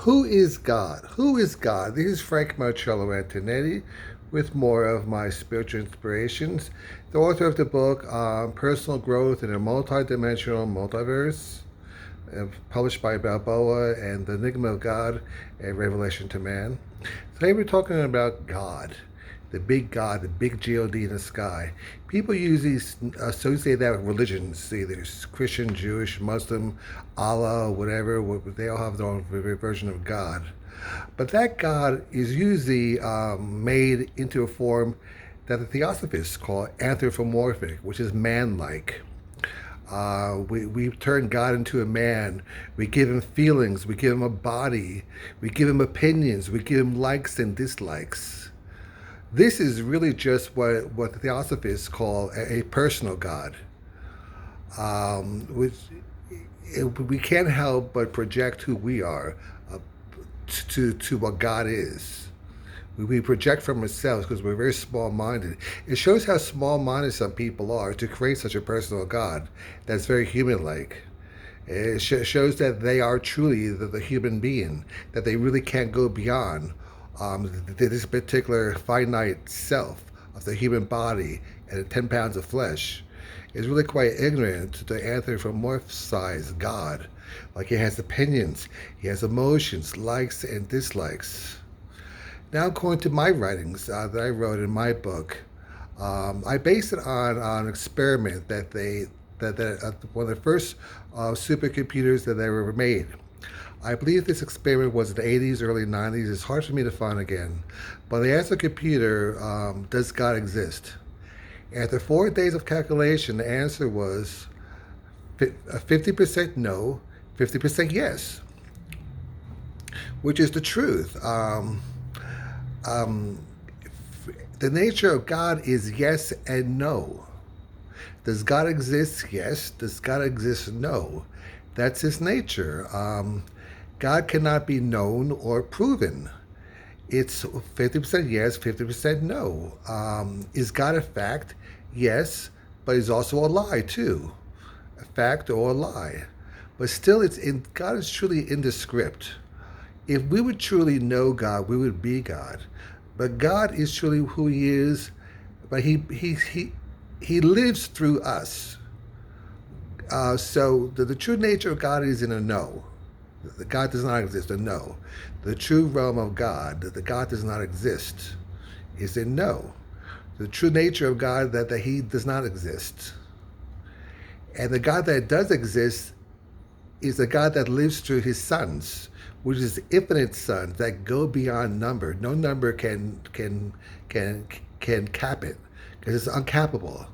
Who is God? Who is God? This is Frank Marcello Antonetti with more of my spiritual inspirations. The author of the book Personal Growth in a Multidimensional Multiverse, published by Balboa, and The Enigma of God, a Revelation to Man. Today we're talking about God, the big God, the big God in the sky. People usually associate that with religions, either Christian, Jewish, Muslim, Allah, whatever. They all have their own version of God. But that God is usually made into a form that the theosophists call anthropomorphic, which is man-like. We turn God into a man. We give him feelings. We give him a body. We give him opinions. We give him likes and dislikes. This is really just what the theosophists call a personal God, which we can't help but project who we are to what God is. We project from ourselves because we're very small-minded. It shows how small-minded some people are to create such a personal God that's very human-like. It shows that they are truly the human being, that they really can't go beyond this particular finite self of the human body and 10 pounds of flesh. Is really quite ignorant to anthropomorphize God. Like he has opinions, he has emotions, likes and dislikes. Now, according to my writings that I wrote in my book, I based it on an experiment that one of the first supercomputers that ever made. I believe this experiment was in the 80s, early 90s. It's hard for me to find again. But they asked the computer, does God exist? After 4 days of calculation, the answer was 50% no, 50% yes, which is the truth. The nature of God is yes and no. Does God exist? Yes. Does God exist? No. That's his nature. God cannot be known or proven. It's 50% yes, 50% no. Is God a fact? Yes, but he's also a lie too. A fact or a lie. But still, God is truly indescript. If we would truly know God, we would be God. But God is truly who he is, but he lives through us. So the true nature of God is in a no. The God does not exist, a no. The true realm of God, that the God does not exist, is a no. The true nature of God, that he does not exist. And the God that does exist is the God that lives through his sons, which is infinite sons that go beyond number. No number can cap it, because it's uncappable.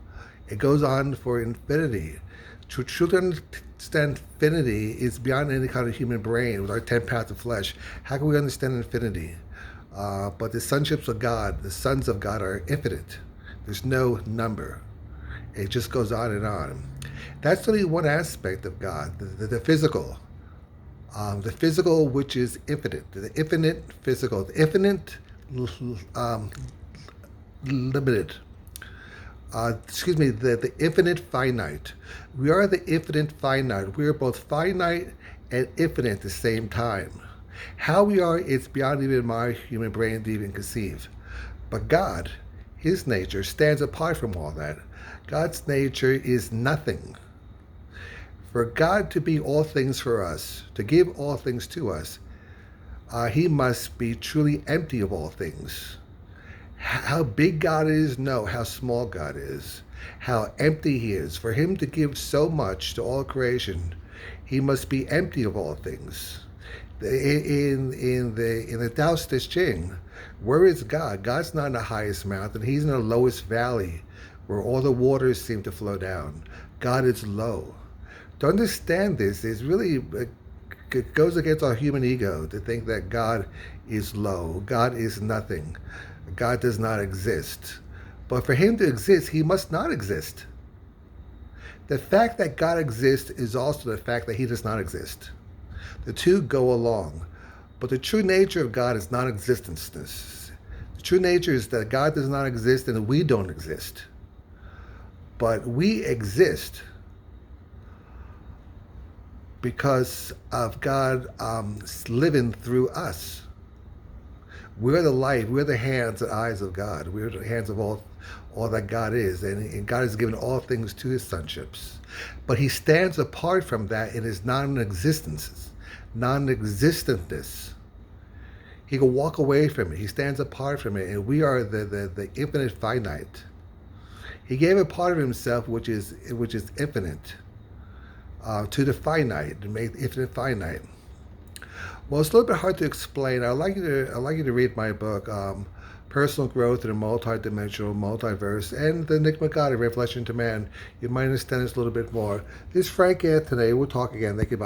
It goes on for infinity. To truly understand infinity is beyond any kind of human brain with our 10 pounds of flesh. How can we understand infinity? But the sonships of God, the sons of God, are infinite. There's no number. It just goes on and on. That's only one aspect of God, the physical. The physical, which is infinite. The infinite physical. The infinite limited. The infinite finite. We are the infinite finite. We are both finite and infinite at the same time. How we are, it's beyond even my human brain to even conceive. But God, his nature, stands apart from all that. God's nature is nothing. For God to be all things for us, to give all things to us, he must be truly empty of all things. How big God is? No. How small God is. How empty he is. For him to give so much to all creation, he must be empty of all things. In the Tao Te Ching, where is God? God's not in the highest mountain. He's in the lowest valley, where all the waters seem to flow down. God is low. To understand this is really, it goes against our human ego to think that God is low. God is nothing. God does not exist. But for him to exist, he must not exist. The fact that God exists is also the fact that he does not exist. The two go along. But the true nature of God is non-existence. The true nature is that God does not exist and we don't exist. But we exist. because of God living through us. We're the light. We're the hands and eyes of God. We're the hands of all that God is. And God has given all things to his sonships. But he stands apart from that in his non-existentness. He can walk away from it. He stands apart from it. And we are the infinite finite. He gave a part of himself which is infinite to the finite, to make the infinite finite. Well, it's a little bit hard to explain. I'd like you to read my book, Personal Growth in a Multidimensional Multiverse, and The Enigma God of Revelation to Man. You might understand this a little bit more. This is Frank Antonetti. We'll talk again. Thank you. Bye.